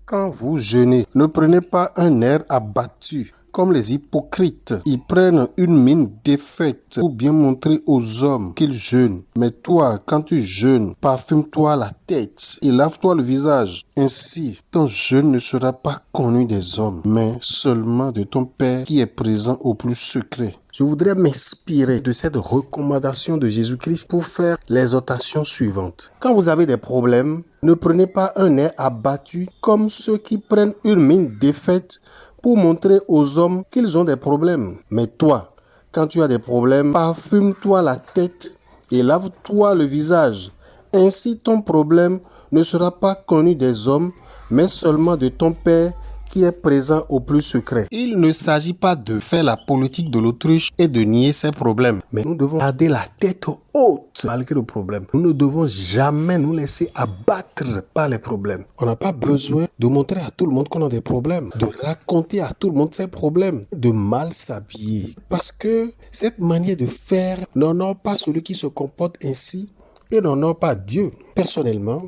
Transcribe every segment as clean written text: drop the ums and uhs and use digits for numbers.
Quand vous jeûnez, ne prenez pas un air abattu. Comme les hypocrites, ils prennent une mine défaite pour bien montrer aux hommes qu'ils jeûnent. Mais toi, quand tu jeûnes, parfume-toi la tête et lave-toi le visage. Ainsi, ton jeûne ne sera pas connu des hommes, mais seulement de ton Père qui est présent au plus secret. Je voudrais m'inspirer de cette recommandation de Jésus-Christ pour faire l'exhortation suivante. Quand vous avez des problèmes, ne prenez pas un air abattu comme ceux qui prennent une mine défaite pour montrer aux hommes qu'ils ont des problèmes. Mais toi, quand tu as des problèmes, parfume-toi la tête et lave-toi le visage. Ainsi ton problème ne sera pas connu des hommes, mais seulement de ton Père qui est présent au plus secret. Il ne s'agit pas de faire la politique de l'autruche et de nier ses problèmes, mais nous devons garder la tête haute malgré le problème. Nous ne devons jamais nous laisser abattre par les problèmes. On n'a pas besoin de montrer à tout le monde qu'on a des problèmes, de raconter à tout le monde ses problèmes, de mal s'habiller. Parce que cette manière de faire n'honore pas celui qui se comporte ainsi et n'honore pas Dieu. Personnellement,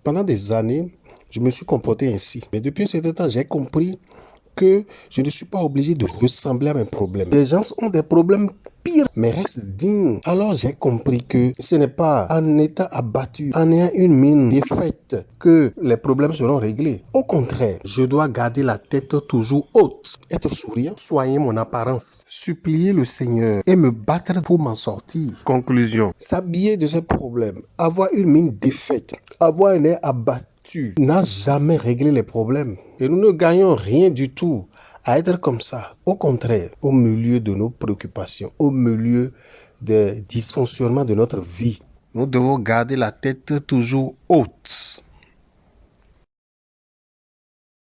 pendant des années, je me suis comporté ainsi. Mais depuis un certain temps, j'ai compris que je ne suis pas obligé de ressembler à mes problèmes. Les gens ont des problèmes pires, mais restent dignes. Alors j'ai compris que ce n'est pas en étant abattu, en ayant une mine défaite, que les problèmes seront réglés. Au contraire, je dois garder la tête toujours haute, être souriant, soigner mon apparence, supplier le Seigneur et me battre pour m'en sortir. Conclusion, s'habiller de ces problèmes, avoir une mine défaite, avoir un air abattu, n'a jamais réglé les problèmes. Et nous ne gagnons rien du tout à être comme ça. Au contraire, au milieu de nos préoccupations, au milieu des dysfonctionnements de notre vie, nous devons garder la tête toujours haute.